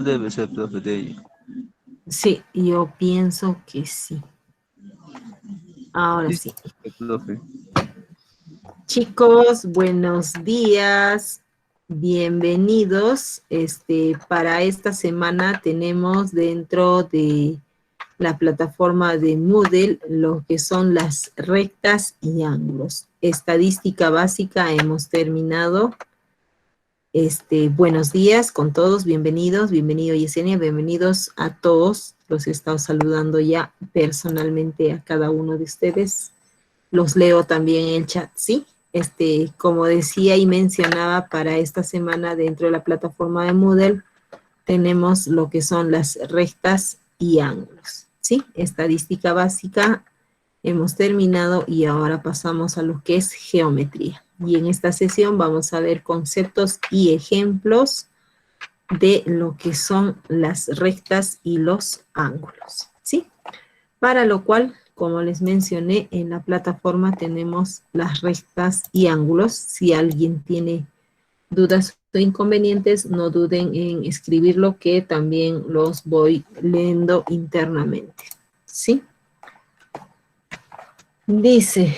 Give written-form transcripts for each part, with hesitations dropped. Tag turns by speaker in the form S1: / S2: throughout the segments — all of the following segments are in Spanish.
S1: Debe ser, profe, de ella.
S2: Sí, yo pienso que sí. Ahora
S1: Sí,
S2: sí.
S1: profe.
S2: Chicos, buenos días. Bienvenidos. Para esta semana tenemos dentro de la plataforma de Moodle lo que son las rectas y ángulos. Estadística básica hemos terminado. Buenos días con todos, bienvenidos, bienvenido Yesenia, bienvenidos a todos. Los he estado saludando ya personalmente a cada uno de ustedes. Los leo también en el chat, ¿sí? Como decía y mencionaba, para esta semana dentro de la plataforma de Moodle tenemos lo que son las rectas y ángulos, ¿sí? Estadística básica hemos terminado y ahora pasamos a lo que es geometría. Y en esta sesión vamos a ver conceptos y ejemplos de lo que son las rectas y los ángulos, ¿sí? Para lo cual, como les mencioné, en la plataforma tenemos las rectas y ángulos. Si alguien tiene dudas o inconvenientes, no duden en escribirlo, que también los voy leyendo internamente, ¿sí? Dice,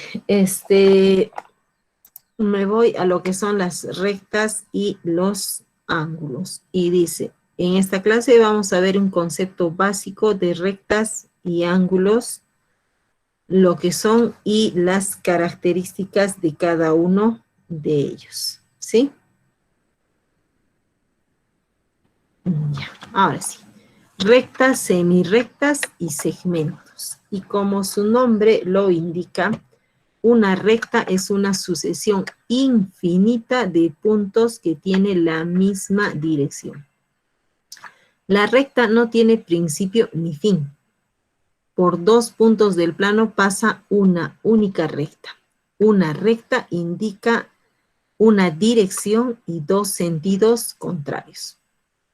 S2: me voy a lo que son las rectas y los ángulos. Y dice, en esta clase vamos a ver un concepto básico de rectas y ángulos, lo que son y las características de cada uno de ellos, ¿sí? Ya, ahora sí. Rectas, semirrectas y segmentos. Y como su nombre lo indica, una recta es una sucesión infinita de puntos que tiene la misma dirección. La recta no tiene principio ni fin. Por dos puntos del plano pasa una única recta. Una recta indica una dirección y dos sentidos contrarios.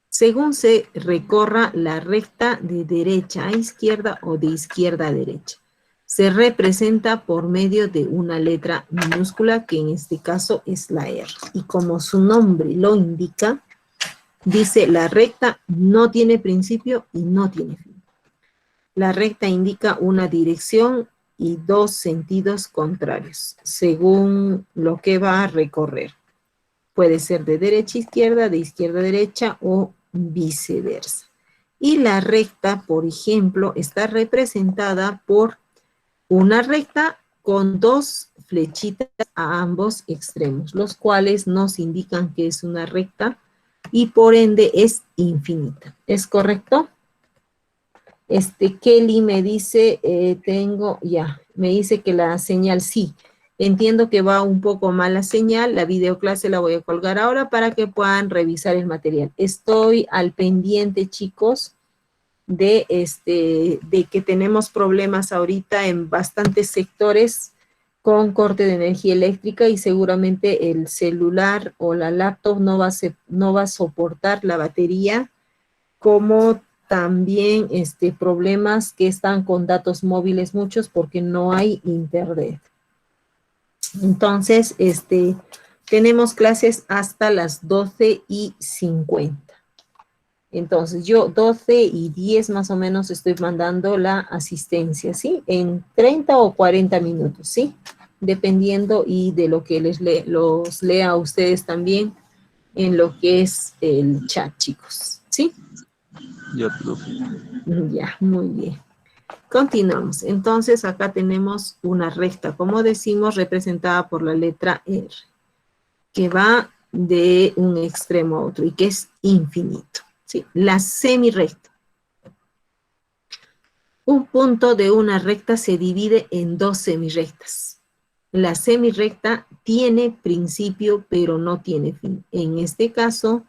S2: Según se recorra la recta de derecha a izquierda o de izquierda a derecha, se representa por medio de una letra minúscula, que en este caso es la R. Y como su nombre lo indica, dice la recta no tiene principio y no tiene fin. La recta indica una dirección y dos sentidos contrarios, según lo que va a recorrer. Puede ser de derecha a izquierda, de izquierda a derecha o viceversa. Y la recta, por ejemplo, está representada por una recta con dos flechitas a ambos extremos, los cuales nos indican que es una recta y por ende es infinita. ¿Es correcto? Kelly me dice, me dice que la señal sí. Entiendo que va un poco mal la señal, la videoclase la voy a colgar ahora para que puedan revisar el material. Estoy al pendiente, chicos, de que tenemos problemas ahorita en bastantes sectores con corte de energía eléctrica y seguramente el celular o la laptop no va a soportar la batería, como también problemas que están con datos móviles muchos porque no hay internet. Entonces, tenemos clases hasta las 12:50. Entonces, yo 12:10 más o menos estoy mandando la asistencia, ¿sí? En 30 o 40 minutos, ¿sí? Dependiendo y de lo que los lea a ustedes también en lo que es el chat, chicos, ¿sí?
S1: Ya, profe.
S2: Ya, muy bien. Continuamos. Entonces, acá tenemos una recta, como decimos, representada por la letra R, que va de un extremo a otro y que es infinito, ¿sí? La semirrecta. Un punto de una recta se divide en dos semirrectas. La semirrecta tiene principio, pero no tiene fin. En este caso,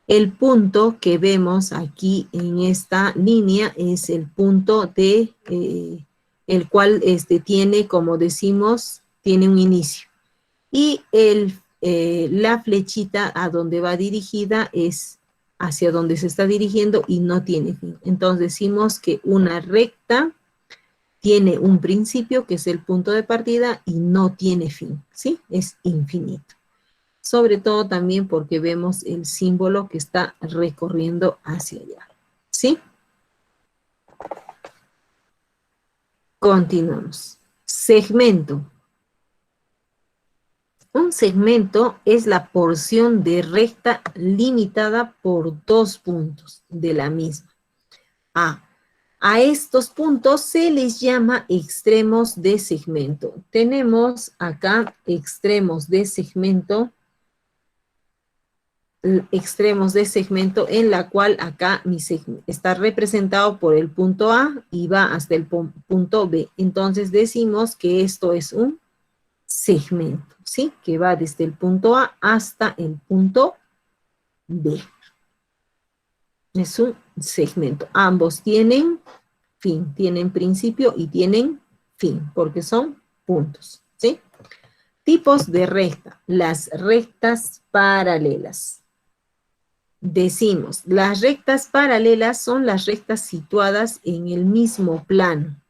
S2: el punto que vemos aquí en esta línea es el punto de el cual tiene, como decimos, tiene un inicio. Y la flechita a donde va dirigida es hacia donde se está dirigiendo y no tiene fin. Entonces decimos que una recta tiene un principio, que es el punto de partida, y no tiene fin, ¿sí? Es infinito. sobre todo también porque vemos el símbolo que está recorriendo hacia allá, ¿sí? Continuamos. Segmento. Un segmento es la porción de recta limitada por 2 puntos de la misma. A estos puntos se les llama extremos de segmento. Tenemos acá extremos de segmento en la cual acá mi segmento está representado por el punto A y va hasta el punto B. Entonces decimos que esto es un segmento, ¿sí? Que va desde el punto A hasta el punto B. Es un segmento. Ambos tienen fin, tienen principio y tienen fin, porque son puntos, ¿sí? Tipos de recta. Las rectas paralelas. Decimos, las rectas paralelas son las rectas situadas en el mismo plano,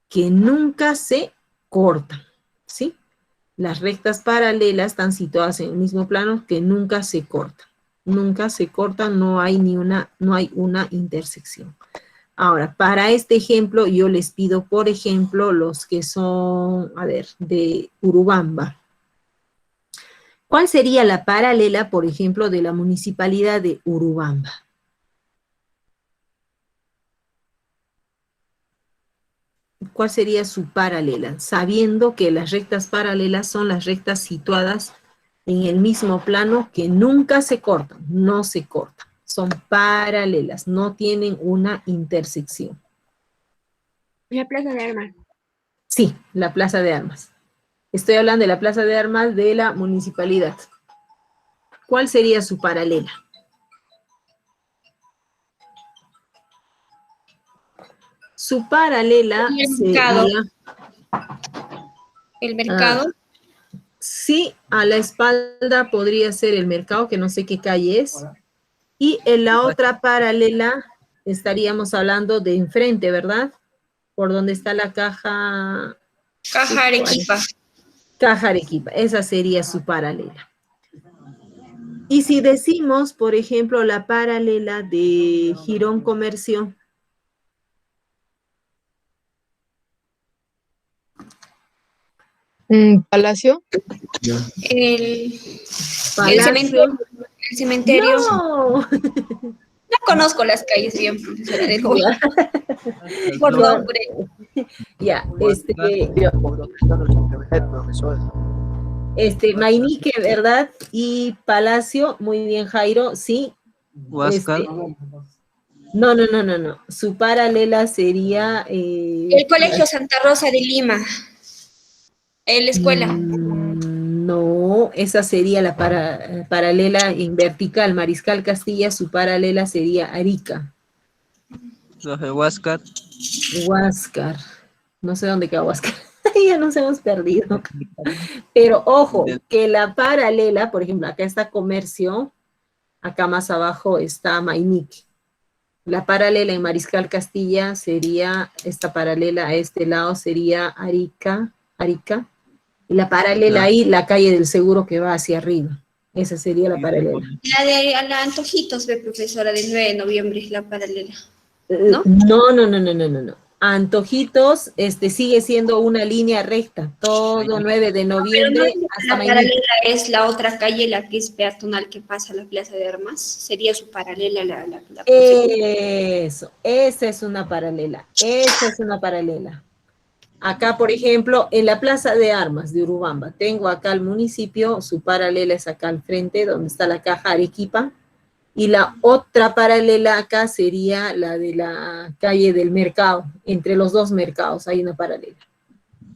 S2: que nunca se cortan, ¿sí? Las rectas paralelas están situadas en el mismo plano que nunca se cortan. Nunca se cortan, no hay una intersección. Ahora, para este ejemplo, yo les pido, por ejemplo, los que son, a ver, de Urubamba. ¿Cuál sería la paralela, por ejemplo, de la municipalidad de Urubamba? ¿Cuál sería su paralela? Sabiendo que las rectas paralelas son las rectas situadas en el mismo plano que nunca se cortan, no se cortan. Son paralelas, no tienen una intersección.
S3: La Plaza de Armas.
S2: Sí, la Plaza de Armas. Estoy hablando de la Plaza de Armas de la municipalidad. ¿Cuál sería su paralela? Su paralela sería...
S3: El mercado.
S2: Sí, a la espalda podría ser el mercado, que no sé qué calle es. Y en la otra paralela estaríamos hablando de enfrente, ¿verdad? Por donde está la caja...
S3: Caja Arequipa.
S2: Caja Arequipa, esa sería su paralela. Y si decimos, por ejemplo, la paralela de Girón Comercio...
S4: Palacio.
S3: El
S2: Palacio.
S3: El cementerio.
S2: No.
S3: No conozco las calles bien, profesora de hoy. Por nombre.
S2: Ya, Mainique, ¿verdad? Y Palacio, muy bien, Jairo, sí.
S1: Huáscar.
S2: No. Su paralela sería...
S3: el Colegio Santa Rosa de Lima. La escuela.
S2: No, esa sería la paralela en vertical. Mariscal Castilla, su paralela sería Arica.
S1: Huáscar.
S2: Huáscar. No sé dónde queda Huáscar. Ya nos hemos perdido. Pero ojo, que la paralela, por ejemplo, acá está Comercio, acá más abajo está Mainique. La paralela en Mariscal Castilla sería, esta paralela a este lado sería Arica. Y la paralela ahí, la calle del Seguro que va hacia arriba. Esa sería la paralela.
S3: La de la Antojitos, de profesora, del 9 de noviembre, la paralela.
S2: ¿No? No. Antojitos, sigue siendo una línea recta, todo 9 de noviembre
S3: Pero
S2: hasta
S3: la paralela es la otra calle, la que es peatonal, que pasa a la Plaza de Armas. Sería su paralela la
S2: Eso, esa es una paralela, Acá, por ejemplo, en la Plaza de Armas de Urubamba, tengo acá el municipio, su paralela es acá al frente, donde está la caja Arequipa, y la otra paralela acá sería la de la calle del mercado, entre los dos mercados hay una paralela.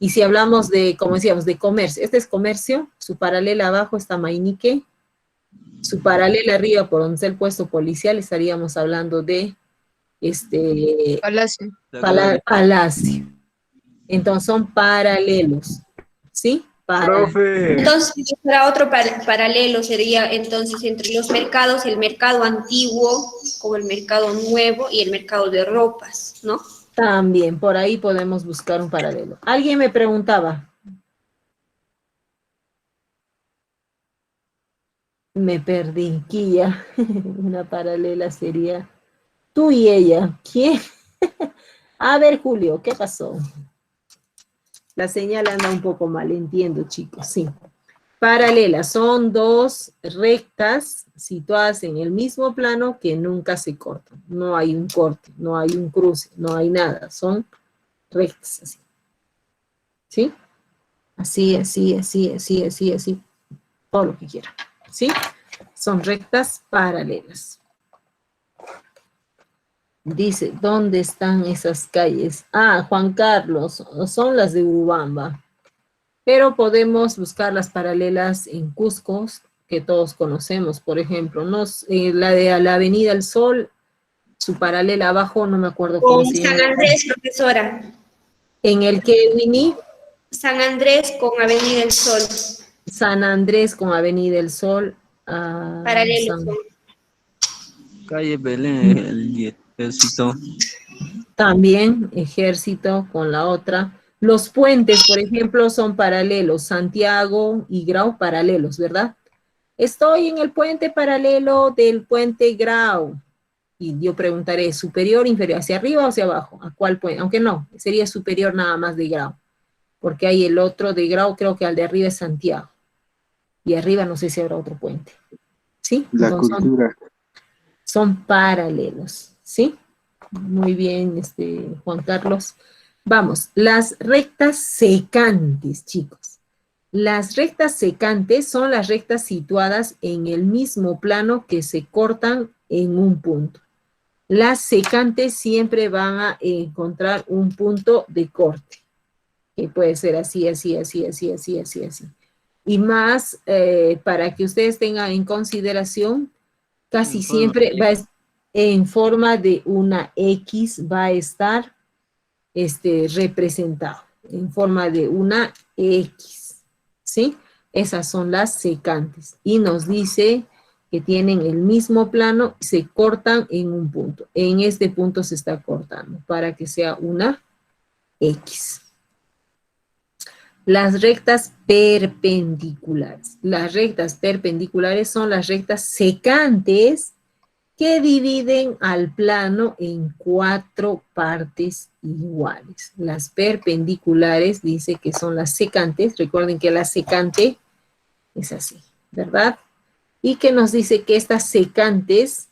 S2: Y si hablamos de, como decíamos, de comercio, este es comercio, su paralela abajo está Mainique, su paralela arriba por donde está el puesto policial, estaríamos hablando de
S4: Palacio.
S2: Palacio. Entonces son paralelos, ¿sí?
S5: Profe.
S3: Entonces, para otro paralelo sería entonces entre los mercados, el mercado antiguo como el mercado nuevo y el mercado de ropas, ¿no?
S2: También, por ahí podemos buscar un paralelo. Alguien me preguntaba. Me perdí, Quilla. Una paralela sería tú y ella. ¿Quién? A ver, Julio, ¿qué pasó? La señal anda un poco mal, entiendo, chicos, sí. Paralelas son dos rectas situadas en el mismo plano que nunca se cortan. No hay un corte, no hay un cruce, no hay nada. Son rectas así. ¿Sí? Así, así, así, así, así, así. Todo lo que quiera. ¿Sí? Son rectas paralelas. Dice, ¿dónde están esas calles? Ah, Juan Carlos, son las de Urubamba. Pero podemos buscar las paralelas en Cusco, que todos conocemos, por ejemplo. La de la Avenida El Sol, su paralela abajo, no me acuerdo cómo
S3: Con
S2: se
S3: San
S2: llama.
S3: Andrés, profesora.
S2: En el que, Winnie,
S3: San Andrés con Avenida El Sol.
S2: San Andrés con Avenida El Sol.
S3: Paralelos son.
S1: Calle Belén, el ejército.
S2: También Ejército con la otra. Los puentes, por ejemplo, son paralelos. Santiago y Grau paralelos, ¿verdad? Estoy en el puente paralelo del puente Grau. Y yo preguntaré, ¿superior, inferior, hacia arriba o hacia abajo? ¿A cuál puente? Aunque no, sería superior nada más de Grau. Porque hay el otro de Grau, creo que al de arriba es Santiago. Y arriba no sé si habrá otro puente. ¿Sí?
S4: La
S2: Entonces
S4: cultura.
S2: son paralelos. ¿Sí? Muy bien, Juan Carlos. Vamos, las rectas secantes, chicos. Las rectas secantes son las rectas situadas en el mismo plano que se cortan en un punto. Las secantes siempre van a encontrar un punto de corte, que puede ser así, así, así, así, así, así, así. Y más, para que ustedes tengan en consideración, casi siempre va a estar en forma de una X, va a estar representado, en forma de una X, ¿sí? Esas son las secantes. Y nos dice que tienen el mismo plano, se cortan en un punto. En este punto se está cortando para que sea una X. Las rectas perpendiculares. Las rectas perpendiculares son las rectas secantes que dividen al plano en 4 partes iguales. Las perpendiculares dice que son las secantes. Recuerden que la secante es así, ¿verdad? Y que nos dice que estas secantes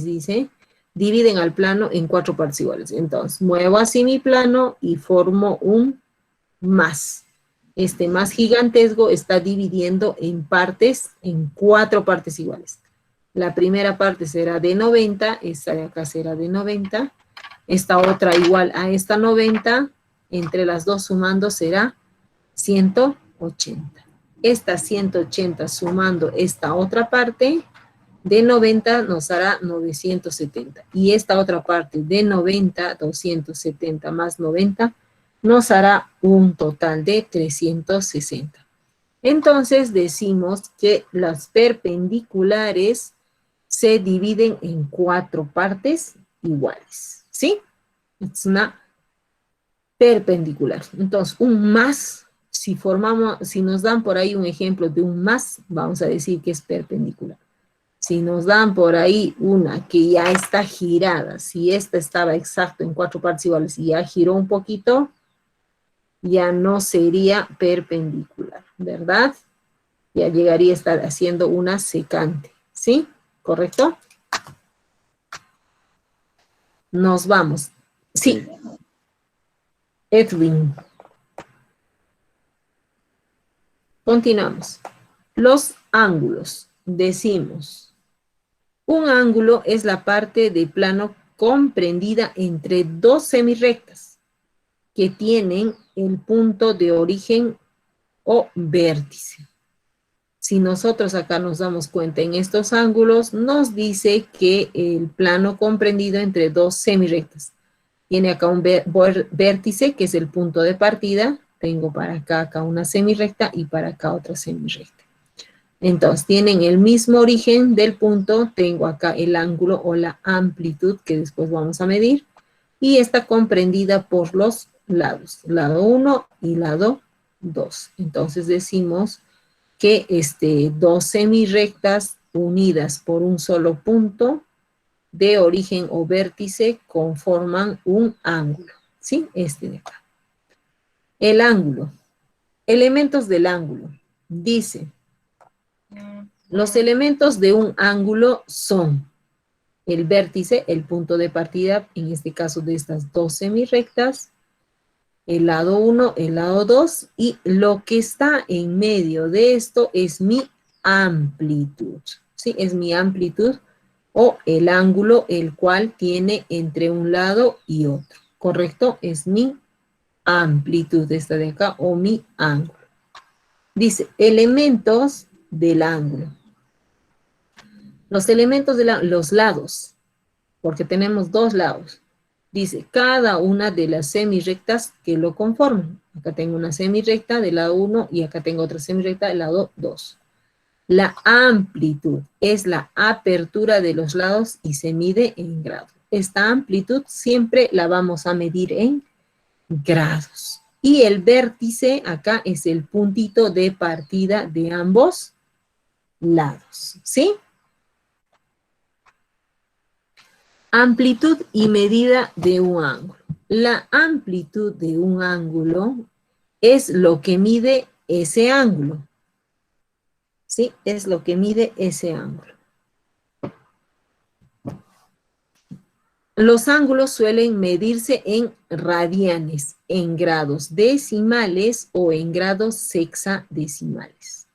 S2: dice, dividen al plano en 4 partes iguales. Entonces, muevo así mi plano y formo un más. Este más gigantesco está dividiendo en partes, en 4 partes iguales. La primera parte será de 90, esta de acá será de 90, esta otra igual a esta 90, entre las dos sumando será 180. Esta 180 sumando esta otra parte de 90 nos hará 970. Y esta otra parte de 90, 270 más 90, nos hará un total de 360. Entonces decimos que las perpendiculares se dividen en 4 partes iguales, ¿sí? Es una perpendicular. Entonces, un más, si nos dan por ahí un ejemplo de un más, vamos a decir que es perpendicular. Si nos dan por ahí una que ya está girada, si esta estaba exacto en 4 partes iguales y ya giró un poquito, ya no sería perpendicular, ¿verdad? Ya llegaría a estar haciendo una secante, ¿sí? ¿Correcto? Nos vamos. Sí. Edwin. Continuamos. Los ángulos. Decimos, un ángulo es la parte de plano comprendida entre 2 semirrectas que tienen el punto de origen o vértice. Si nosotros acá nos damos cuenta en estos ángulos, nos dice que el plano comprendido entre 2 semirrectas tiene acá un vértice, que es el punto de partida. Tengo para acá una semirrecta y para acá otra semirrecta. Entonces, tienen el mismo origen del punto. Tengo acá el ángulo o la amplitud, que después vamos a medir. Y está comprendida por los lados. Lado 1 y lado 2. Entonces, decimos que dos semirrectas unidas por un solo punto de origen o vértice conforman un ángulo, ¿sí? Este de acá. El ángulo. Elementos del ángulo. Dice, los elementos de un ángulo son el vértice, el punto de partida, en este caso de estas dos semirrectas, el lado 1, el lado 2, y lo que está en medio de esto es mi amplitud, ¿sí? Es mi amplitud o el ángulo el cual tiene entre un lado y otro, ¿correcto? Es mi amplitud, esta de acá, o mi ángulo. Dice, elementos del ángulo. Los elementos de los lados, porque tenemos dos lados. Dice, cada una de las semirrectas que lo conforman. Acá tengo una semirrecta del lado 1 y acá tengo otra semirrecta del lado 2. La amplitud es la apertura de los lados y se mide en grados. Esta amplitud siempre la vamos a medir en grados. Y el vértice acá es el puntito de partida de ambos lados, ¿sí? Amplitud y medida de un ángulo. La amplitud de un ángulo es lo que mide ese ángulo. ¿Sí? Es lo que mide ese ángulo. Los ángulos suelen medirse en radianes, en grados decimales o en grados sexadesimales.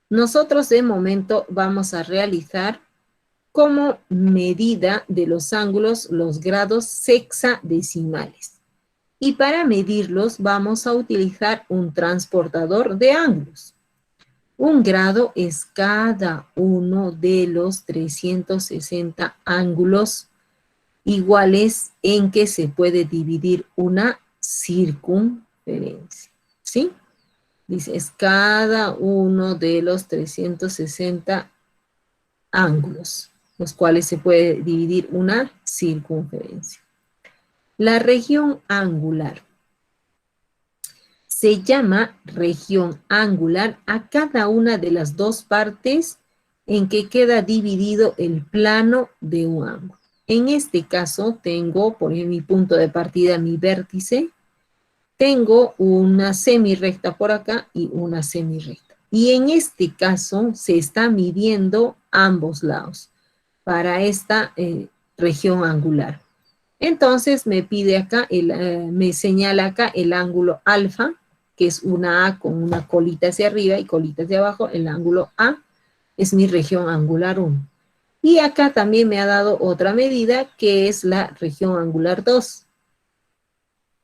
S2: Nosotros de momento vamos a realizar como medida de los ángulos los grados sexadesimales. Y para medirlos vamos a utilizar un transportador de ángulos. Un grado es cada uno de los 360 ángulos iguales en que se puede dividir una circunferencia, ¿sí? Dice, es cada uno de los 360 ángulos, los cuales se puede dividir una circunferencia. La región angular. Se llama región angular a cada una de las dos partes en que queda dividido el plano de un ángulo. En este caso tengo, por ejemplo, mi punto de partida, mi vértice, tengo una semirrecta por acá y una semirrecta. Y en este caso se está midiendo ambos lados para esta región angular. Entonces me pide acá, me señala acá el ángulo alfa, que es una A con una colita hacia arriba y colita hacia abajo. El ángulo A es mi región angular 1. Y acá también me ha dado otra medida que es la región angular 2,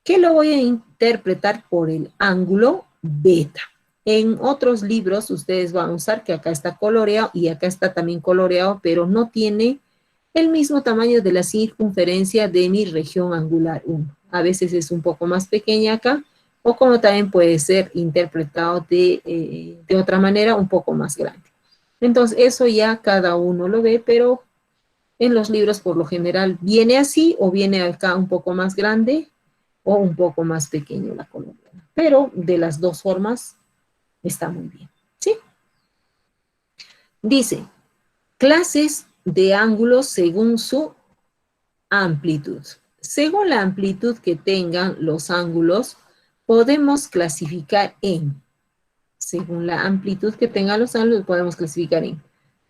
S2: que lo voy a interpretar por el ángulo beta. En otros libros ustedes van a usar que acá está coloreado y acá está también coloreado, pero no tiene el mismo tamaño de la circunferencia de mi región angular 1. A veces es un poco más pequeña acá, o como también puede ser interpretado de otra manera, un poco más grande. Entonces, eso ya cada uno lo ve, pero en los libros por lo general viene así, o viene acá un poco más grande, o un poco más pequeño la columna. Pero de las dos formas está muy bien, ¿sí? Dice, clases de ángulos según su amplitud. Según la amplitud que tengan los ángulos, podemos clasificar en, según la amplitud que tengan los ángulos, podemos clasificar en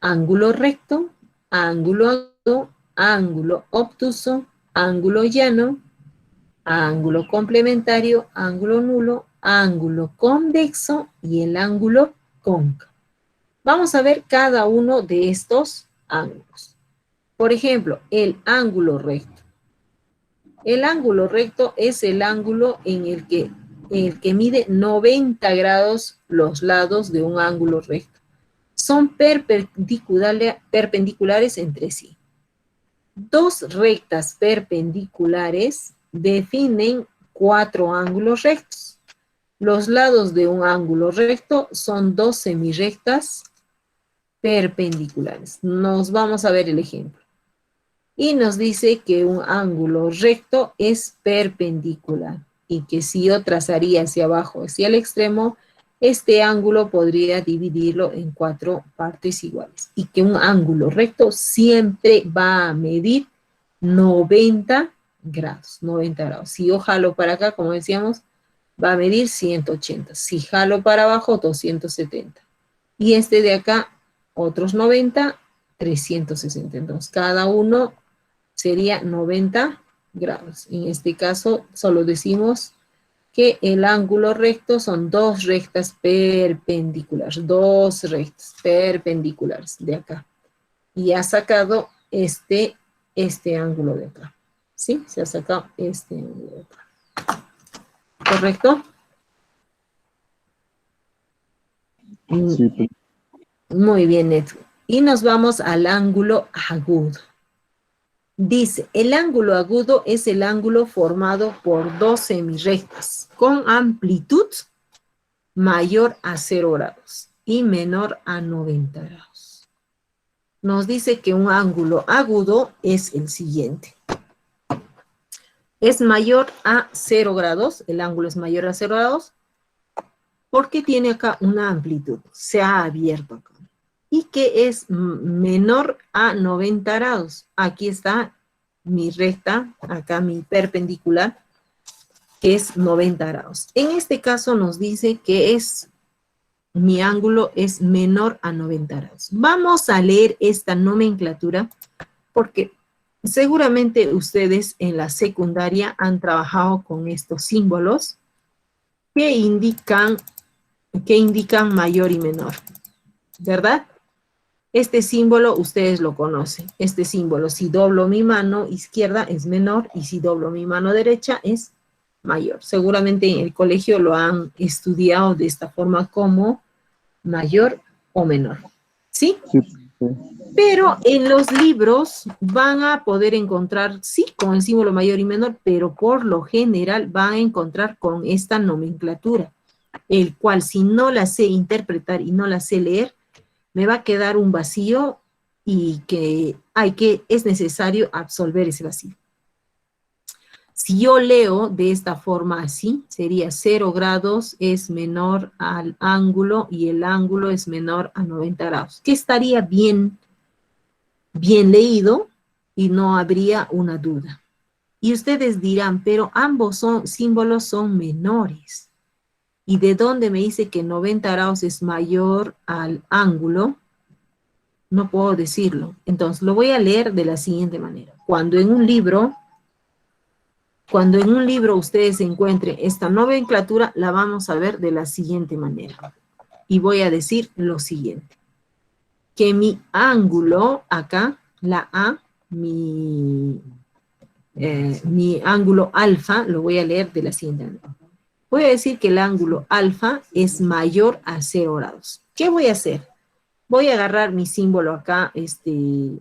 S2: ángulo recto, ángulo agudo, ángulo obtuso, ángulo llano, ángulo complementario, ángulo nulo, ángulo convexo y el ángulo cóncavo. Vamos a ver cada uno de estos ángulos. Por ejemplo, el ángulo recto. El ángulo recto es el ángulo en el que mide 90 grados los lados de un ángulo recto. Son perpendiculares entre sí. Dos rectas perpendiculares definen 4 ángulos rectos. Los lados de un ángulo recto son 2 semirrectas perpendiculares. Nos vamos a ver el ejemplo. Y nos dice que un ángulo recto es perpendicular y que si yo trazaría hacia abajo, hacia el extremo, este ángulo podría dividirlo en 4 partes iguales. Y que un ángulo recto siempre va a medir 90 grados. 90 grados. Si yo jalo para acá, como decíamos, va a medir 180. Si jalo para abajo, 270. Y este de acá, otros 90, 360. Entonces, cada uno sería 90 grados. En este caso, solo decimos que el ángulo recto son 2 rectas perpendiculares. 2 rectas perpendiculares de acá. Y ha sacado este ángulo de acá. ¿Sí? Se ha sacado este ángulo de acá. ¿Correcto?
S1: Sí, pues.
S2: Muy bien, Edwin. Y nos vamos al ángulo agudo. Dice, el ángulo agudo es el ángulo formado por 2 semirrectas con amplitud mayor a 0 grados y menor a 90 grados. Nos dice que un ángulo agudo es el siguiente. Es mayor a 0 grados, el ángulo es mayor a 0 grados, porque tiene acá una amplitud, se ha abierto acá. Y que es menor a 90 grados. Aquí está mi recta, acá mi perpendicular, que es 90 grados. En este caso nos dice que mi ángulo es menor a 90 grados. Vamos a leer esta nomenclatura porque seguramente ustedes en la secundaria han trabajado con estos símbolos que indican mayor y menor, ¿verdad? Este símbolo ustedes lo conocen. Este símbolo, si doblo mi mano izquierda es menor y si doblo mi mano derecha es mayor. Seguramente en el colegio lo han estudiado de esta forma como mayor o menor. ¿Sí?
S1: Sí, sí.
S2: Pero en los libros van a poder encontrar, sí, con el símbolo mayor y menor, pero por lo general van a encontrar con esta nomenclatura, el cual si no la sé interpretar y no la sé leer, me va a quedar un vacío y que es necesario absolver ese vacío. Si yo leo de esta forma así, sería 0 grados es menor al ángulo y el ángulo es menor a 90 grados, que estaría bien leído y no habría una duda. Y ustedes dirán, pero ambos símbolos son menores. ¿Y de dónde me dice que 90 grados es mayor al ángulo? No puedo decirlo. Entonces, lo voy a leer de la siguiente manera. Cuando en un libro ustedes encuentren esta nomenclatura, la vamos a ver de la siguiente manera. Y voy a decir lo siguiente. Que mi ángulo, acá, la A, mi ángulo alfa, lo voy a leer de la siguiente manera. Voy a decir que el ángulo alfa es mayor a 0 grados. ¿Qué voy a hacer? Voy a agarrar mi símbolo acá, que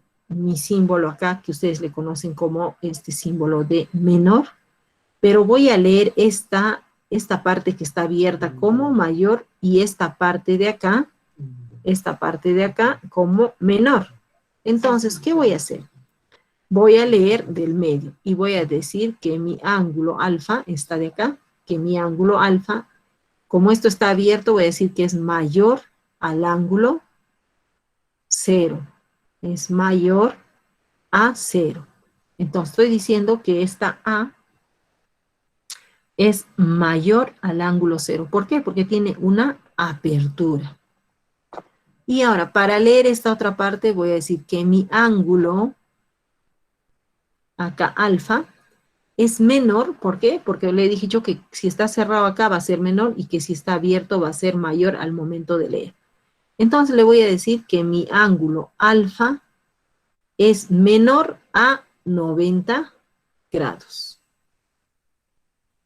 S2: ustedes le conocen como este símbolo de menor, pero voy a leer esta parte que está abierta como mayor y esta parte de acá como menor. Entonces, ¿qué voy a hacer? Voy a leer del medio y voy a decir que mi ángulo alfa está de acá, que mi ángulo alfa, como esto está abierto, voy a decir que es mayor al ángulo 0. Es mayor a 0. Entonces estoy diciendo que esta A es mayor al ángulo 0. ¿Por qué? Porque tiene una apertura. Y ahora, para leer esta otra parte, voy a decir que mi ángulo, acá alfa, es menor. ¿Por qué? Porque le he dicho que si está cerrado acá va a ser menor y que si está abierto va a ser mayor al momento de leer. Entonces le voy a decir que mi ángulo alfa es menor a 90 grados.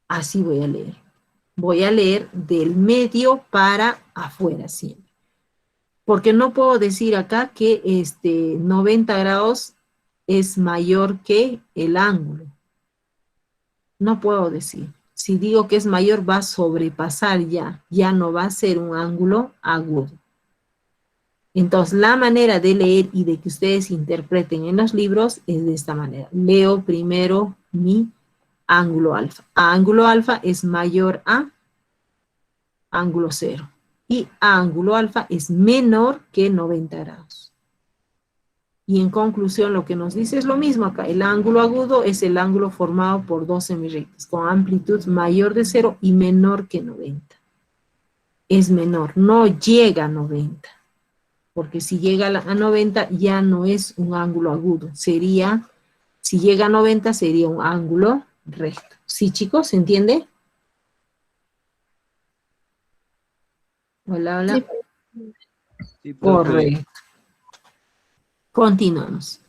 S2: Así voy a leer. Voy a leer del medio para afuera siempre. Porque no puedo decir acá que 90 grados es mayor que el ángulo. No puedo decir. Si digo que es mayor, va a sobrepasar ya no va a ser un ángulo agudo. Entonces, la manera de leer y de que ustedes interpreten en los libros es de esta manera. Leo primero mi ángulo alfa. Ángulo alfa es mayor a ángulo 0. y ángulo alfa es menor que 90 grados. Y en conclusión, lo que nos dice es lo mismo acá. El ángulo agudo es el ángulo formado por dos semirrectas con amplitud mayor de 0 y menor que 90. Es menor, no llega a 90. Porque si llega a 90 ya no es un ángulo agudo. Sería, si llega a 90 sería un ángulo recto. ¿Sí, chicos? ¿Se entiende? Hola, hola.
S3: Sí.
S1: Sí, profe.
S2: Correcto. Continuamos.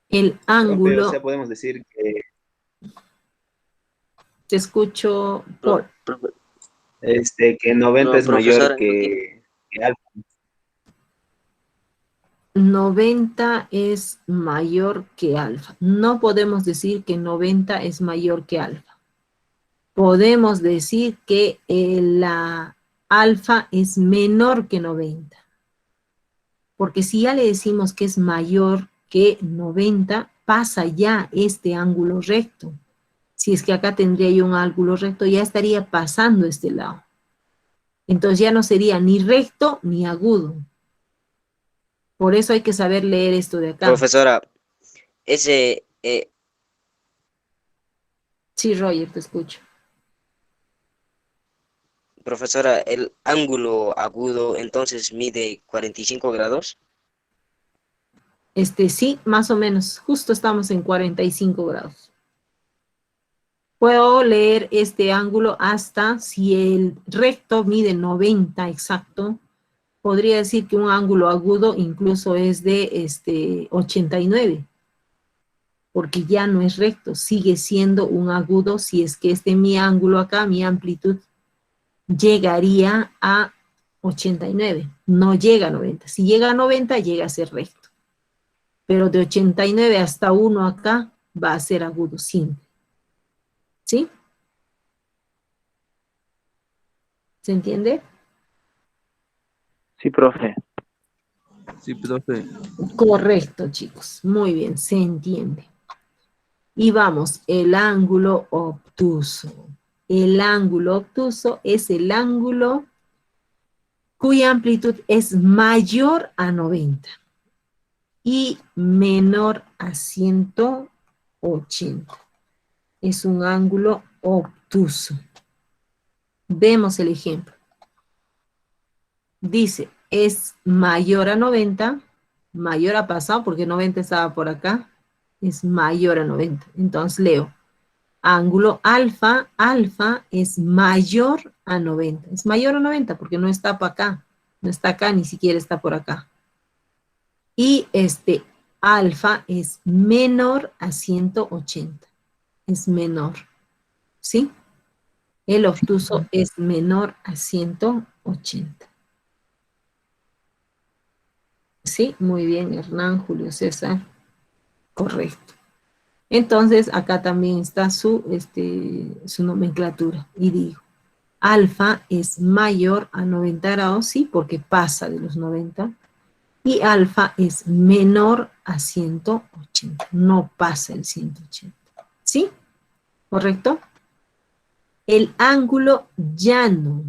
S2: El
S4: Profe, o
S2: ángulo,
S4: sea, podemos decir que
S2: te escucho, Paul.
S5: Profe,
S4: que 90
S5: no,
S4: es mayor
S5: profesora, no tiene.
S4: que alfa.
S2: 90 es mayor que alfa. No podemos decir que 90 es mayor que alfa. Podemos decir que la alfa es menor que 90. Porque si ya le decimos que es mayor que 90, pasa ya este ángulo recto. Si es que acá tendría yo un ángulo recto, ya estaría pasando este lado. Entonces ya no sería ni recto ni agudo. Por eso hay que saber leer esto de acá.
S5: Profesora, ese,
S2: Sí, Roger, te escucho.
S5: profesora, el ángulo agudo entonces mide 45 grados.
S2: Sí, más o menos. Justo estamos en 45 grados. Puedo leer este ángulo hasta, si el recto mide 90 exacto, podría decir que un ángulo agudo incluso es de 89, porque ya no es recto, sigue siendo un agudo si es que mi ángulo acá, mi amplitud, llegaría a 89, no llega a 90. Si llega a 90, llega a ser recto. Pero de 89 hasta 1 acá va a ser agudo siempre. ¿Sí? ¿Se entiende?
S1: Sí, profe.
S6: Sí, profe.
S2: Correcto, chicos. Muy bien, se entiende. Y vamos, el ángulo obtuso. El ángulo obtuso es el ángulo cuya amplitud es mayor a 90 y menor a 180. Es un ángulo obtuso. Vemos el ejemplo. Dice, es mayor a 90, mayor a pasado, porque 90 estaba por acá, es mayor a 90. Entonces leo, ángulo alfa, alfa es mayor a 90. Es mayor a 90 porque no está por acá, no está acá, ni siquiera está por acá. Y alfa es menor a 180. Es menor, ¿sí? El obtuso es menor a 180. Sí, muy bien, Hernán, Julio César. Correcto. Entonces, acá también está su nomenclatura. Y digo, alfa es mayor a 90 grados, sí, porque pasa de los 90. Y alfa es menor a 180. No pasa el 180. ¿Sí? ¿Correcto? El ángulo llano.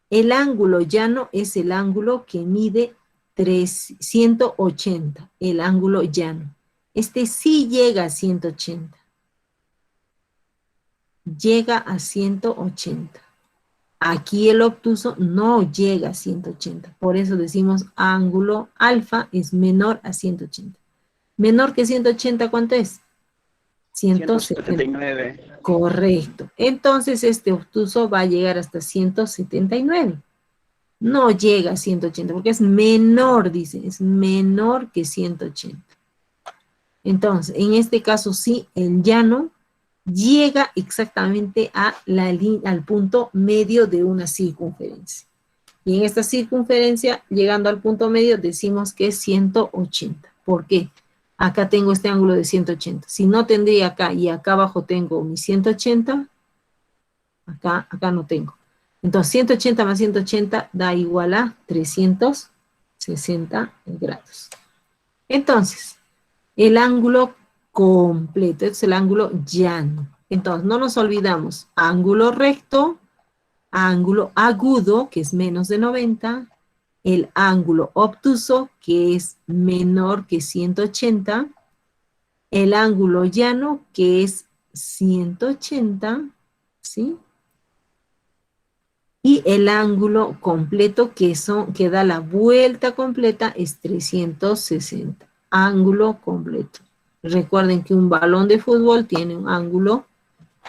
S2: El ángulo llano es el ángulo que mide 180, el ángulo llano. Sí llega a 180. Llega a 180. Aquí el obtuso no llega a 180. Por eso decimos ángulo alfa es menor a 180. Menor que 180, ¿cuánto es?
S7: 179.
S2: Correcto. Entonces este obtuso va a llegar hasta 179. No llega a 180 porque es menor, dice, es menor que 180. Entonces, en este caso sí, el llano llega exactamente al punto medio de una circunferencia. Y en esta circunferencia, llegando al punto medio, decimos que es 180. ¿Por qué? Acá tengo este ángulo de 180. Si no tendría acá y acá abajo tengo mi 180, acá no tengo. Entonces, 180 más 180 da igual a 360 grados. Entonces, el ángulo completo es el ángulo llano. Entonces, no nos olvidamos, ángulo recto, ángulo agudo, que es menos de 90, el ángulo obtuso, que es menor que 180, el ángulo llano, que es 180, ¿sí? Y el ángulo completo, que da la vuelta completa, es 360. Ángulo completo. Recuerden que un balón de fútbol tiene un ángulo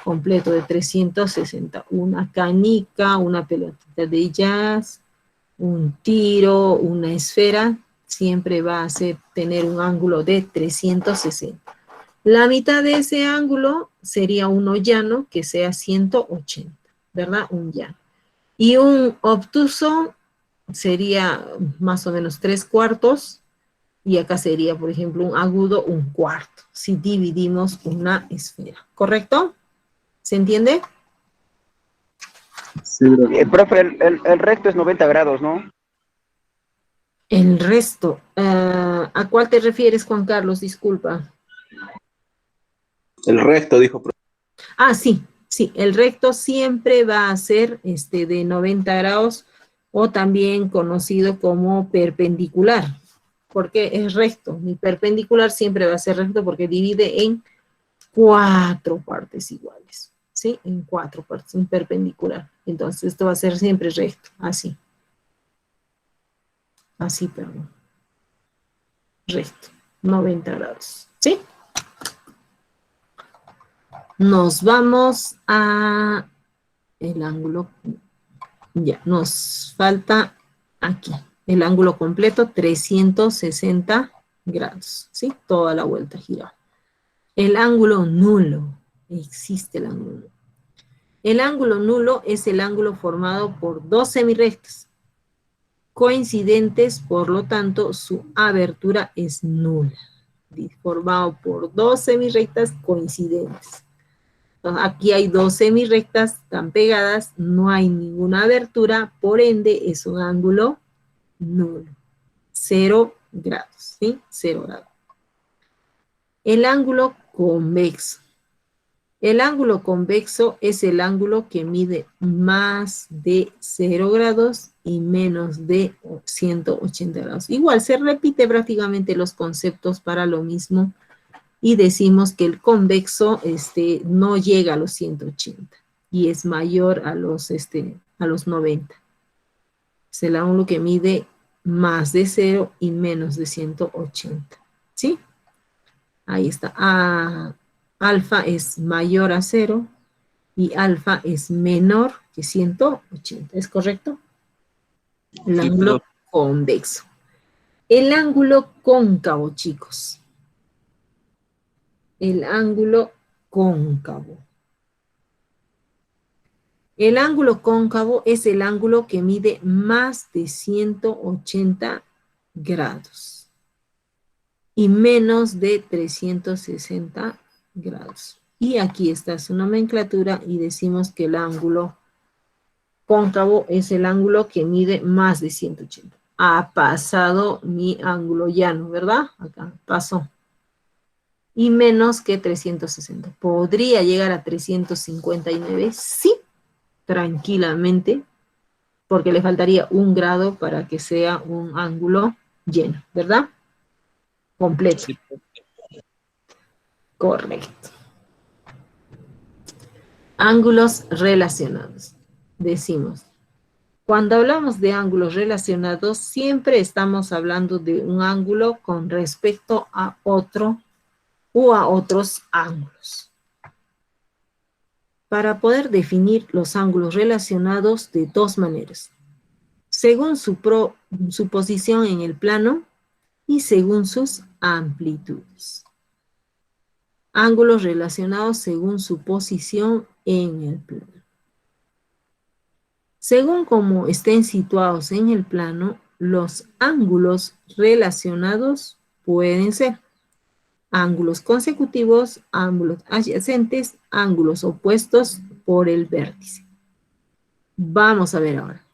S2: completo de 360. Una canica, una pelotita de jazz, un tiro, una esfera, siempre va a tener un ángulo de 360. La mitad de ese ángulo sería uno llano, que sea 180, ¿verdad? Un llano. Y un obtuso sería más o menos 3/4, y acá sería, por ejemplo, un agudo 1/4, si dividimos una esfera, ¿correcto? ¿Se entiende?
S1: Sí, profe.
S7: Profe, el recto es 90 grados, ¿no?
S2: El resto, ¿a cuál te refieres, Juan Carlos? Disculpa.
S1: El recto, dijo, profe.
S2: Ah, sí, sí, el recto siempre va a ser de 90 grados, o también conocido como perpendicular, porque es recto. Mi perpendicular siempre va a ser recto porque divide en 4 partes iguales, ¿sí? En 4 partes, un perpendicular. Entonces, esto va a ser siempre recto, así. Así, perdón. Recto, 90 grados, ¿sí? Nos vamos a el ángulo. Ya, nos falta aquí. El ángulo completo, 360 grados, ¿sí? Toda la vuelta girada. El ángulo nulo. Existe el ángulo nulo. El ángulo nulo es el ángulo formado por dos semirrectas coincidentes, por lo tanto, su abertura es nula. Formado por dos semirrectas coincidentes. Entonces, aquí hay dos semirrectas tan pegadas, no hay ninguna abertura, por ende es un ángulo nulo. 0 grados, ¿sí? 0 grados. El ángulo convexo. El ángulo convexo es el ángulo que mide más de 0 grados y menos de 180 grados. Igual se repite prácticamente los conceptos para lo mismo, y decimos que el convexo no llega a los 180 y es mayor a los 90. Es el ángulo que mide más de 0 y menos de 180. ¿Sí? Ahí está. Alfa es mayor a 0 y alfa es menor que 180. ¿Es correcto? El
S6: Sí,
S2: ángulo
S6: profe.
S2: convexo. El ángulo cóncavo, chicos. El ángulo cóncavo. El ángulo cóncavo es el ángulo que mide más de 180 grados y menos de 360 grados. Y aquí está su nomenclatura y decimos que el ángulo cóncavo es el ángulo que mide más de 180. Ha pasado mi ángulo llano, ¿verdad? Acá pasó. Y menos que 360. ¿Podría llegar a 359? Sí, tranquilamente, porque le faltaría 1 grado para que sea un ángulo lleno, ¿verdad? Completo.
S6: Sí, profe.
S2: Correcto. Ángulos relacionados. Decimos, cuando hablamos de ángulos relacionados, siempre estamos hablando de un ángulo con respecto a otro o a otros ángulos. Para poder definir los ángulos relacionados de dos maneras: según su posición en el plano y según sus amplitudes. Ángulos relacionados según su posición en el plano. Según cómo estén situados en el plano, los ángulos relacionados pueden ser ángulos consecutivos, ángulos adyacentes, ángulos opuestos por el vértice. Vamos a ver ahora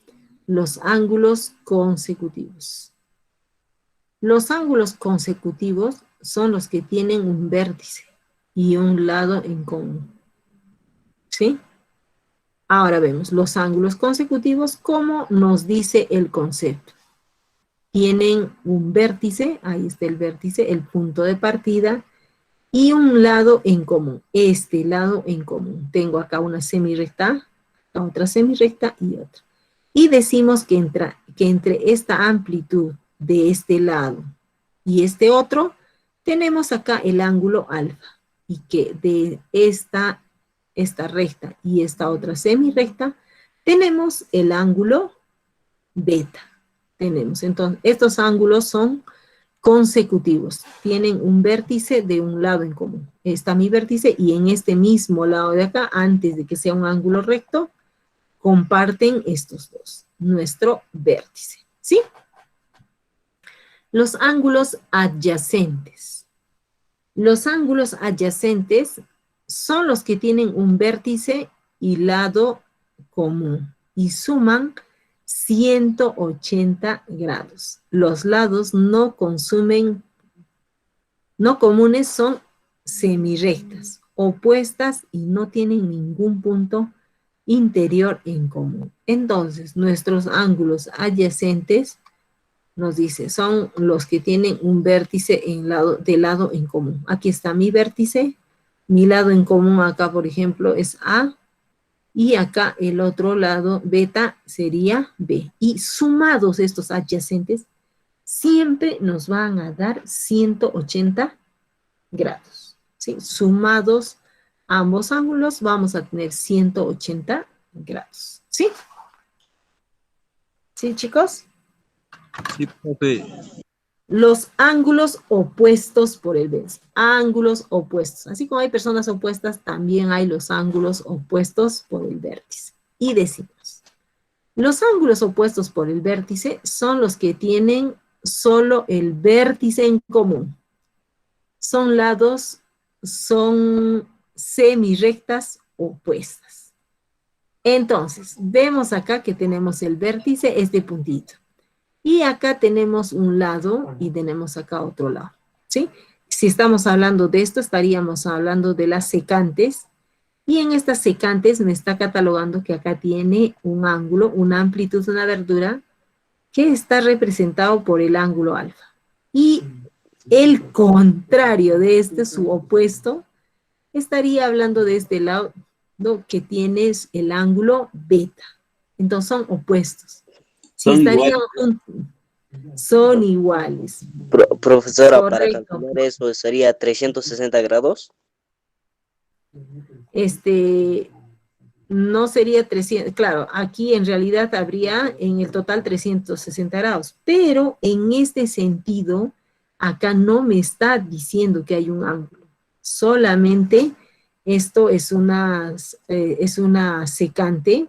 S2: los ángulos consecutivos. Los ángulos consecutivos son los que tienen un vértice y un lado en común. ¿Sí? Ahora vemos los ángulos consecutivos, como nos dice el concepto. Tienen un vértice, ahí está el vértice, el punto de partida, y un lado en común, este lado en común. Tengo acá una semirrecta, otra semirrecta y otra. Y decimos que entre esta amplitud de este lado y este otro, tenemos acá el ángulo alfa. Y que de esta recta y esta otra semirrecta, tenemos el ángulo beta. Tenemos, entonces, estos ángulos son consecutivos, tienen un vértice de un lado en común. Está mi vértice y en este mismo lado de acá, antes de que sea un ángulo recto, comparten estos dos, nuestro vértice, ¿sí? Los ángulos adyacentes. Los ángulos adyacentes son los que tienen un vértice y lado común y suman 180 grados. Los lados no comunes son semirrectas, opuestas y no tienen ningún punto interior en común. Entonces, nuestros ángulos adyacentes, nos dice, son los que tienen un vértice de lado en común. Aquí está mi vértice, mi lado en común acá, por ejemplo, es A, y acá el otro lado, beta, sería B. Y sumados estos adyacentes, siempre nos van a dar 180 grados. ¿Sí? Sumados ambos ángulos, vamos a tener 180 grados. ¿Sí? ¿Sí, chicos?
S6: Sí, profe.
S2: Los ángulos opuestos por el vértice. Ángulos opuestos. Así como hay personas opuestas, también hay los ángulos opuestos por el vértice. Y decimos, los ángulos opuestos por el vértice son los que tienen solo el vértice en común. Son lados, son semirrectas opuestas. Entonces, vemos acá que tenemos el vértice, este puntito. Y acá tenemos un lado y tenemos acá otro lado, ¿sí? Si estamos hablando de esto, estaríamos hablando de las secantes. Y en estas secantes me está catalogando que acá tiene un ángulo, una amplitud, una abertura, que está representado por el ángulo alfa. Y el contrario de este, su opuesto, estaría hablando de este lado, ¿no? Que tienes el ángulo beta. Entonces son opuestos. Si
S1: Son
S2: estarían
S1: iguales.
S2: juntos, son iguales.
S5: Profesora, para
S2: Correcto.
S5: calcular eso sería 360 grados.
S2: No sería 300, claro, aquí en realidad habría en el total 360 grados, pero en este sentido, acá no me está diciendo que hay un ángulo, solamente esto es una secante,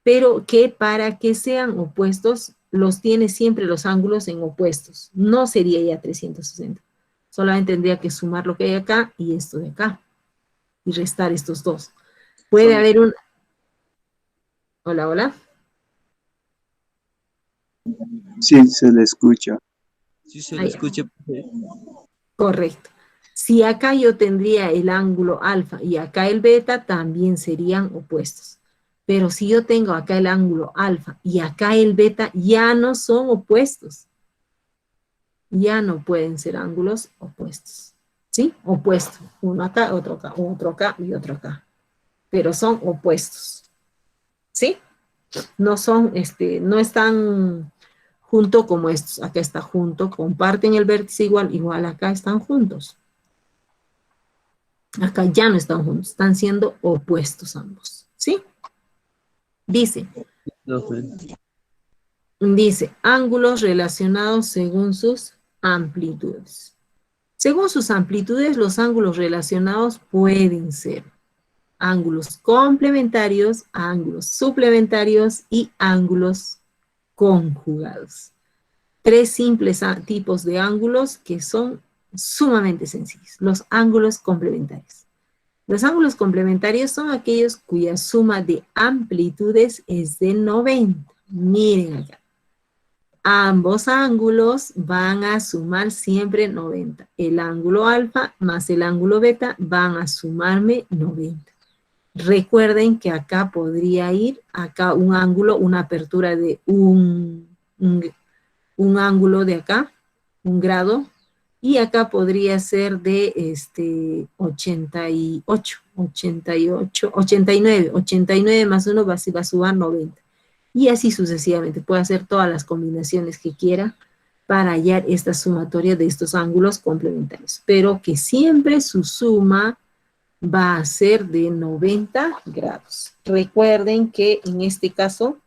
S2: pero que para que sean opuestos, los tiene siempre los ángulos en opuestos. No sería ya 360. Solamente tendría que sumar lo que hay acá y esto de acá. Y restar estos dos. Puede haber un... Hola, hola.
S8: Sí, se le escucha.
S6: Sí, se le escucha, profe.
S2: Correcto. Si acá yo tendría el ángulo alfa y acá el beta, también serían opuestos. Pero si yo tengo acá el ángulo alfa y acá el beta, ya no son opuestos. Ya no pueden ser ángulos opuestos. ¿Sí? Opuestos. Uno acá, otro acá y otro acá. Pero son opuestos. ¿Sí? No son, no están juntos como estos. Acá está junto, comparten el vértice igual acá están juntos. Acá ya no están juntos, están siendo opuestos ambos. ¿Sí? Dice, ángulos relacionados según sus amplitudes. Según sus amplitudes, los ángulos relacionados pueden ser ángulos complementarios, ángulos suplementarios y ángulos conjugados. Tres simples tipos de ángulos que son sumamente sencillos. Los ángulos complementarios. Los ángulos complementarios son aquellos cuya suma de amplitudes es de 90. Miren acá. Ambos ángulos van a sumar siempre 90. El ángulo alfa más el ángulo beta van a sumarme 90. Recuerden que acá podría ir, acá un ángulo, una apertura de un ángulo de acá, un grado, y acá podría ser de 88, 89 más 1 va a sumar 90. Y así sucesivamente, puede hacer todas las combinaciones que quiera para hallar esta sumatoria de estos ángulos complementarios, pero que siempre su suma va a ser de 90 grados. Recuerden que en este caso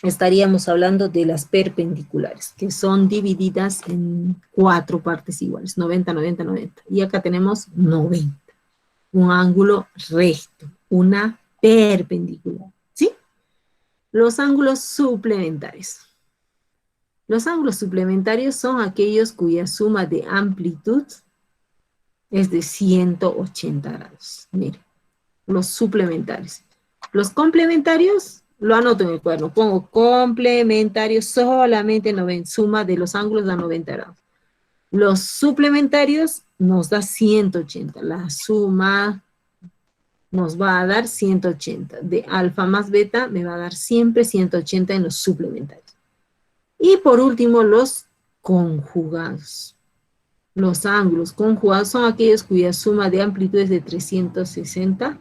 S2: estaríamos hablando de las perpendiculares, que son divididas en 4 partes iguales, 90, 90, 90. Y acá tenemos 90, un ángulo recto, una perpendicular, ¿sí? Los ángulos suplementarios. Los ángulos suplementarios son aquellos cuya suma de amplitud es de 180 grados. Miren, los suplementarios. Los complementarios, lo anoto en el cuaderno, pongo complementarios solamente 90, suma de los ángulos da 90 grados. Los suplementarios nos da 180, la suma nos va a dar 180. De alfa más beta me va a dar siempre 180 en los suplementarios. Y por último, los conjugados. Los ángulos conjugados son aquellos cuya suma de amplitud es de 360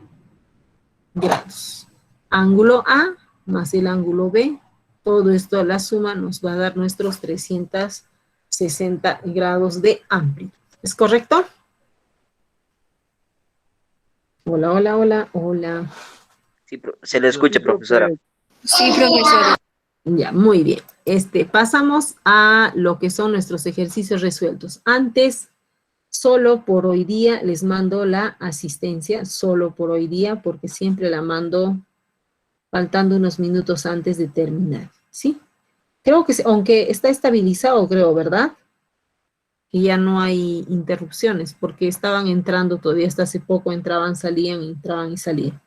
S2: grados. Ángulo A más el ángulo B, todo esto a la suma nos va a dar nuestros 360 grados de amplitud. ¿Es correcto? Hola, hola, hola, hola.
S5: Sí, se le escucha, profesora.
S3: Sí, profesora.
S2: Ya, muy bien. Pasamos a lo que son nuestros ejercicios resueltos. Antes, solo por hoy día, les mando la asistencia, solo por hoy día, porque siempre la mando faltando unos minutos antes de terminar, ¿sí? Creo que, aunque está estabilizado, creo, ¿verdad? Que ya no hay interrupciones, porque estaban entrando todavía hasta hace poco, entraban, salían, entraban y salían.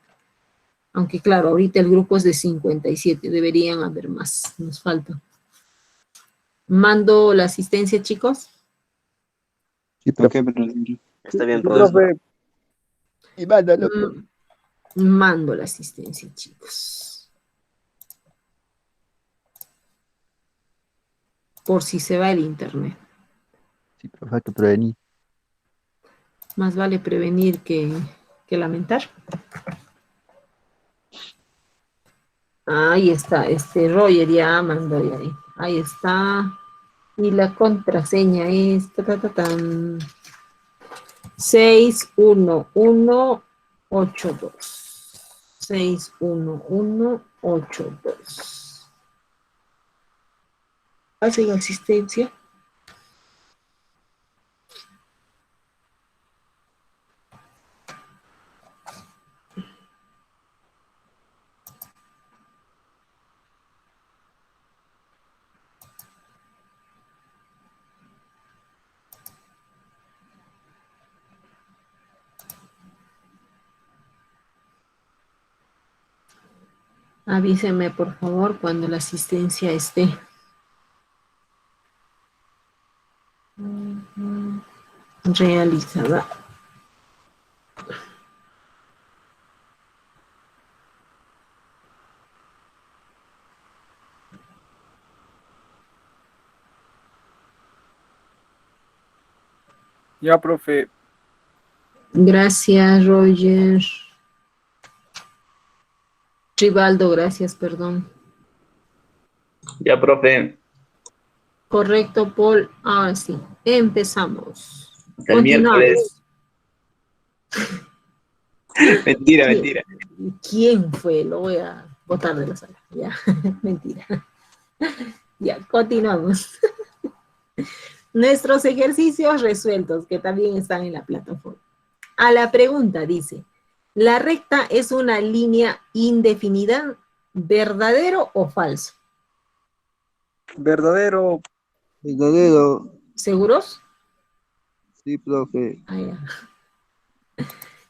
S2: Aunque claro, ahorita el grupo es de 57, deberían haber más, nos falta. ¿Mando la asistencia, chicos?
S8: Sí, profe. profesor.
S5: Está bien,
S7: Sí,
S5: profesor.
S7: profe. Y mándalo.
S2: Mando la asistencia, chicos. Por si se va el internet.
S8: Sí, profe, hay que prevenir.
S2: Más vale prevenir que lamentar. Ahí está, Roger ya mandó ya ahí. Ahí está. Y la contraseña es 61182. 61182. ¿Hacen asistencia? Avísenme, por favor, cuando la asistencia esté. Realizada.
S7: Ya, profe.
S2: Gracias, Roger. Rivaldo, gracias, perdón.
S1: Ya, profe.
S2: Correcto, Paul. Ahora sí, empezamos.
S1: Hasta el miércoles. Mentira,
S2: ¿Quién?
S1: mentira.
S2: ¿Quién fue? Lo voy a botar de la sala. Ya, mentira. Ya, continuamos. Nuestros ejercicios resueltos, que también están en la plataforma. A la pregunta dice, ¿la recta es una línea indefinida, verdadero o falso?
S7: Verdadero.
S8: Verdadero.
S2: ¿Seguros?
S8: Sí, profe.
S2: Ah, ya.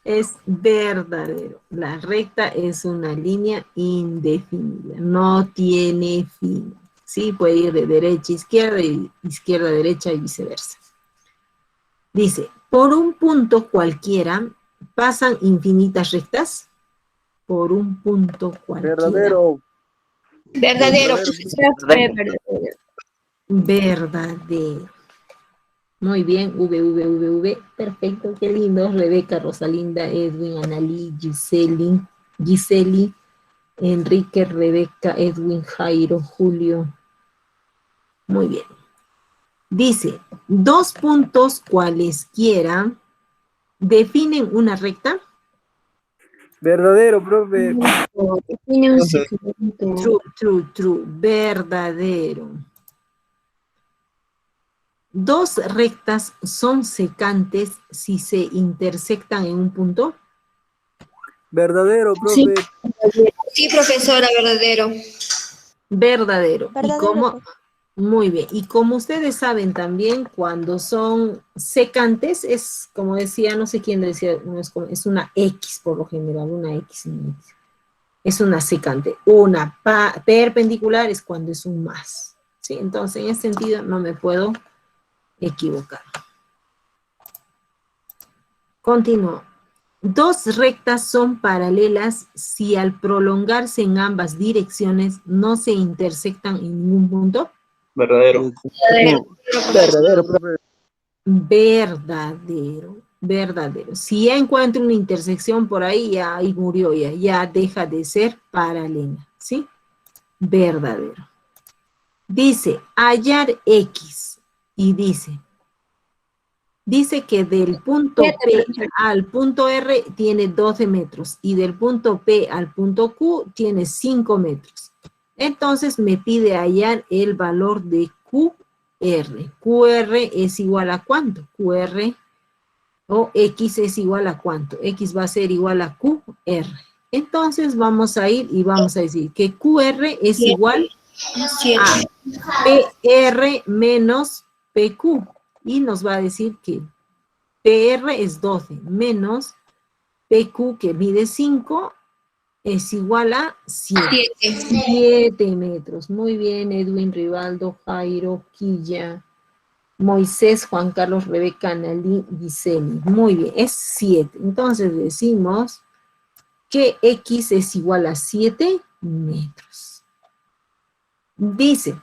S2: Es verdadero. La recta es una línea indefinida, no tiene fin. Sí, puede ir de derecha a izquierda y izquierda a derecha y viceversa. Dice, por un punto cualquiera, pasan infinitas rectas por un punto cualquiera.
S7: Verdadero.
S3: Verdadero,
S7: Verdadero.
S3: profesora, fue verdadero.
S2: Verdadero. Muy bien, V. Perfecto, qué lindo. Rebeca, Rosalinda, Edwin, Analí, Giseli, Enrique, Rebeca, Edwin, Jairo, Julio. Muy bien. Dice, 2 puntos cualesquiera definen una recta.
S7: Verdadero, profe.
S3: Tiene un segmento.
S2: True. Verdadero. 2 rectas son secantes si se intersectan en un punto.
S7: Verdadero,
S3: Sí.
S7: profe.
S3: Sí, profesora, verdadero.
S2: Verdadero. Y como,
S9: Verdadero.
S2: muy bien. Y como ustedes saben también, cuando son secantes, es como decía, no sé quién decía, es una X por lo general, una X. Es una secante. Una perpendicular es cuando es un más. ¿Sí? Entonces, en ese sentido, no me puedo equivocar. Continúo. 2 rectas son paralelas si al prolongarse en ambas direcciones no se intersectan en ningún punto.
S1: Verdadero.
S7: Verdadero, profe.
S2: Verdadero. Si ya encuentro una intersección por ahí, ya ahí murió, ya deja de ser paralela, ¿sí? Verdadero. Dice, hallar X, y dice que del punto P al punto R tiene 12 metros, y del punto P al punto Q tiene 5 metros. Entonces me pide hallar el valor de QR. QR es igual a ¿cuánto? QR o X es igual a ¿cuánto? X va a ser igual a QR. Entonces vamos a ir y vamos a decir que QR es igual a PR menos PQ. Y nos va a decir que PR es 12 menos PQ, que mide 5, es igual a 7. 7 metros. Muy bien, Edwin, Rivaldo, Jairo, Quilla, Moisés, Juan Carlos, Rebeca, Analí, Giseli. Muy bien, es 7. Entonces decimos que X es igual a 7 metros. Dice,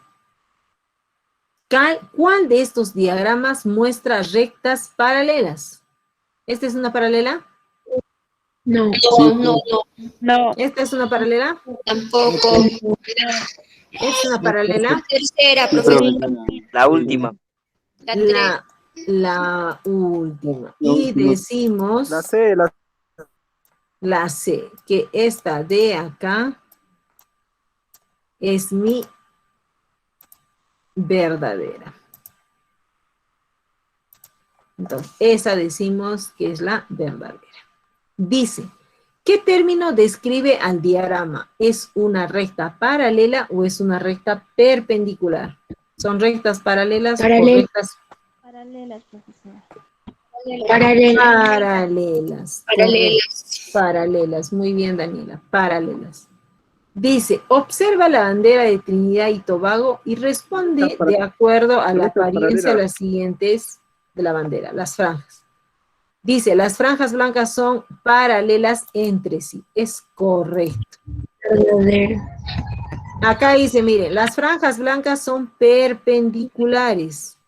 S2: ¿cuál de estos diagramas muestra rectas paralelas? ¿Esta es una paralela?
S3: No.
S2: ¿Esta es una paralela?
S3: Tampoco.
S2: ¿Es una paralela?
S3: Tercera, profesora.
S5: La última.
S3: La 3.
S2: La última. Y decimos la C, que esta de acá es mi verdadera. Entonces, esa decimos que es la verdadera. Dice, ¿qué término describe al diagrama? ¿Es una recta paralela o es una recta perpendicular? ¿Son rectas paralelas o rectas?
S9: Paralelas, profesora.
S2: Paralelas. Muy bien, Daniela. Paralelas. Dice, observa la bandera de Trinidad y Tobago y responde de acuerdo a la apariencia de las siguientes de la bandera, las franjas. Dice, las franjas blancas son paralelas entre sí. Es correcto. Acá dice, miren, las franjas blancas son perpendiculares.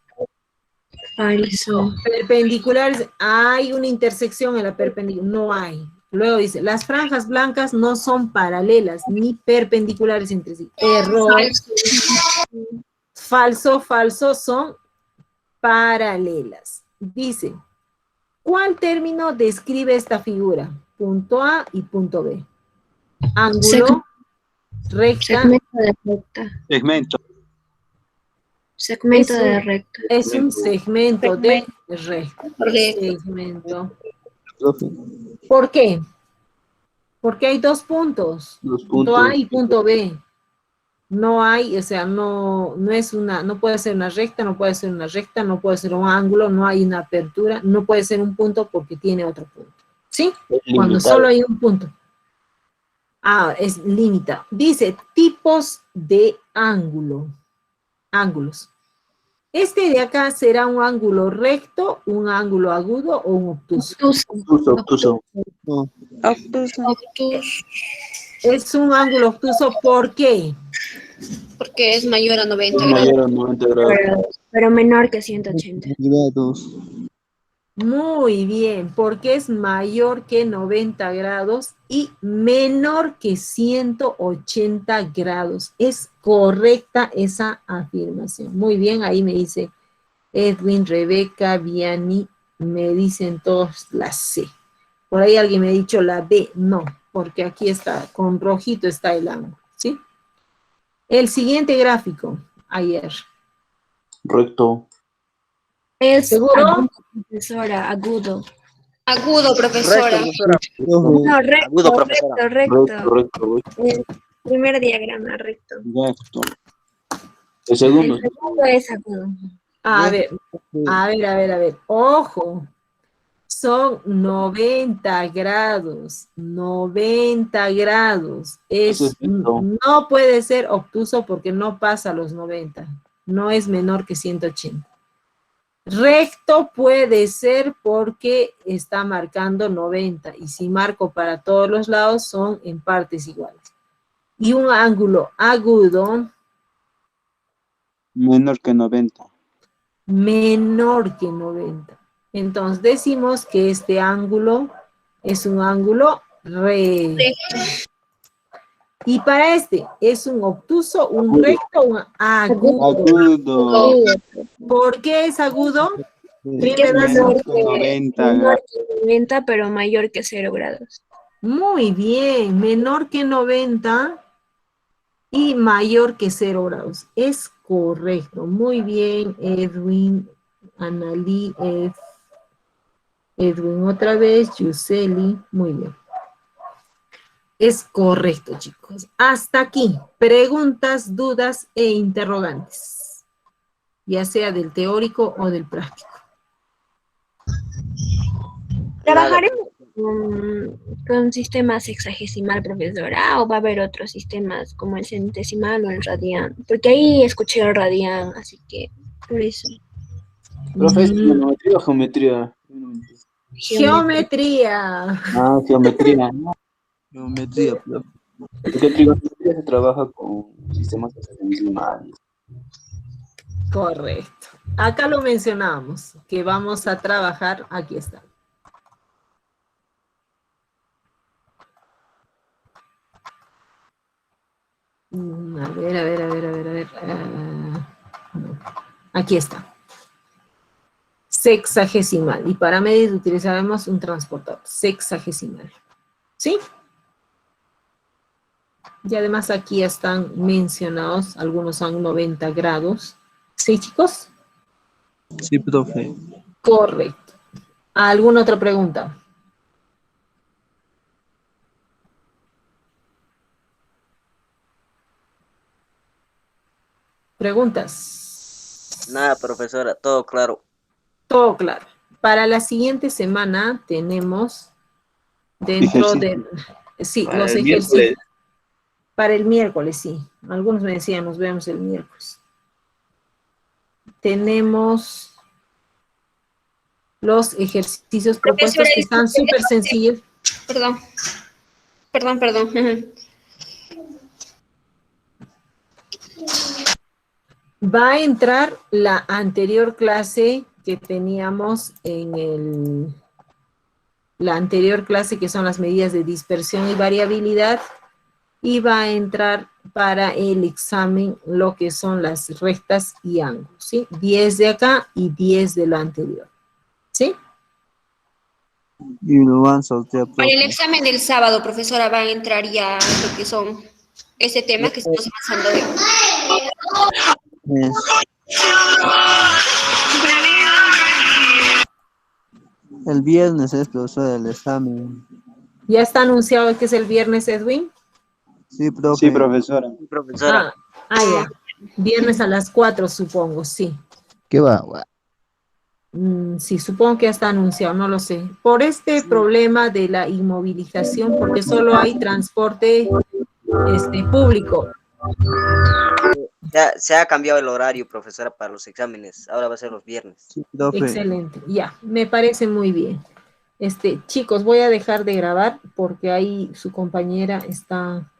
S3: Falso.
S2: Perpendiculares, hay una intersección en la perpendicular, no hay. Luego dice, las franjas blancas no son paralelas ni perpendiculares entre sí. Error. Falso, son paralelas. Dice, ¿cuál término describe esta figura? Punto A y punto B. Ángulo, recta.
S3: Segmento de recta. Segmento de recta.
S2: Es un segmento de recta. Segmento. ¿Por qué? Porque hay 2 puntos. Punto A y punto B. No hay, o sea, no es una, no puede ser una recta, no puede ser una recta, no puede ser un ángulo, no hay una apertura, no puede ser un punto porque tiene otro punto. ¿Sí? Cuando solo hay un punto. Ah, es limitado. Dice, tipos de ángulo. Ángulos. Este de acá será un ángulo recto, un ángulo agudo o un obtuso.
S1: Obtuso.
S9: Obtuso.
S2: Es un ángulo obtuso, ¿por qué?
S3: Porque es mayor a 90 grados.
S1: Mayor a 90 grados.
S9: Pero menor que 180.
S8: Grados.
S2: Muy bien, porque es mayor que 90 grados y menor que 180 grados. Es correcta esa afirmación. Muy bien, ahí me dice Edwin, Rebeca, Vianney, me dicen todos la C. Por ahí alguien me ha dicho la B, no, porque aquí está, con rojito está el ángulo, ¿sí? El siguiente gráfico, ayer.
S1: Recto.
S9: Es
S2: ¿Seguro?
S9: agudo, profesora, agudo.
S3: Agudo, profesora.
S9: No, recto,
S5: Agudo, profesora.
S1: Recto.
S9: El primer diagrama, recto.
S1: Recto. El segundo.
S9: El segundo es agudo.
S2: A ver. Ojo. Son 90 grados. 90 grados.
S1: Eso es recto.
S2: No puede ser obtuso porque no pasa los 90. No es menor que 180. Recto puede ser porque está marcando 90. Y si marco para todos los lados son en partes iguales. Y un ángulo agudo.
S8: Menor que 90.
S2: Menor que 90. Entonces decimos que este ángulo es un ángulo recto. Y para este es un obtuso, un recto, un agudo.
S8: Agudo.
S2: ¿Por qué es agudo?
S9: Porque es
S8: Menor que 90.
S9: menor que 90, pero mayor que 0 grados.
S2: Muy bien, menor que 90 y mayor que 0 grados. Es correcto. Muy bien, Edwin, Analí, Edwin otra vez, Yuseli. Muy bien. Es correcto, chicos. Hasta aquí. Preguntas, dudas e interrogantes. Ya sea del teórico o del práctico.
S9: ¿Trabajaremos con sistemas sexagesimal, profesora? ¿O va a haber otros sistemas como el centesimal o el radian? Porque ahí escuché el radian, así que por eso.
S1: Profe, ¿es geometría o geometría?
S2: Geometría.
S1: Ah, geometría.
S6: Geometría, profe.
S1: Porque trigonometría se trabaja con sistemas hexadesimales.
S2: Correcto. Acá lo mencionamos, que vamos a trabajar, aquí está. A ver. Aquí está. Sexagesimal. Y para medir utilizaremos un transportador. Sexagesimal. ¿Sí? Y además aquí están mencionados, algunos son 90 grados. ¿Sí, chicos?
S6: Sí, profe.
S2: Correcto. ¿Alguna otra pregunta? ¿Preguntas?
S5: Nada, profesora, todo claro.
S2: Todo claro. Para la siguiente semana tenemos dentro de... Sí,
S1: Para
S2: los
S1: el
S2: ejercicios.
S1: miércoles.
S2: Para el miércoles, sí. Algunos me decían, nos vemos el miércoles. Tenemos los ejercicios propuestos que están súper sencillos.
S3: Perdón.
S2: Va a entrar la anterior clase que teníamos en la anterior clase, que son las medidas de dispersión y variabilidad, y va a entrar para el examen lo que son las rectas y ángulos, ¿sí? 10 de acá y 10 de la anterior, ¿sí?
S8: Y lo van a sortear,
S3: Para el
S8: profe.
S3: examen del sábado, profesora, va a entrar ya lo que son ese tema que estamos pasando hoy.
S8: El viernes es, profesor, el examen.
S2: ¿Ya está anunciado que es el viernes, Edwin?
S8: Sí, profe.
S1: Sí, profesora.
S5: Profesora,
S2: Ya. Viernes a las 4, supongo, sí.
S8: ¿Qué va?
S2: Sí, supongo que ya está anunciado, no lo sé. Por este problema de la inmovilización, porque solo hay transporte público
S5: Ya, se ha cambiado el horario, profesora, para los exámenes. Ahora va a ser los viernes.
S8: Sí, profe.
S2: Excelente, ya, me parece muy bien. Chicos, voy a dejar de grabar porque ahí su compañera está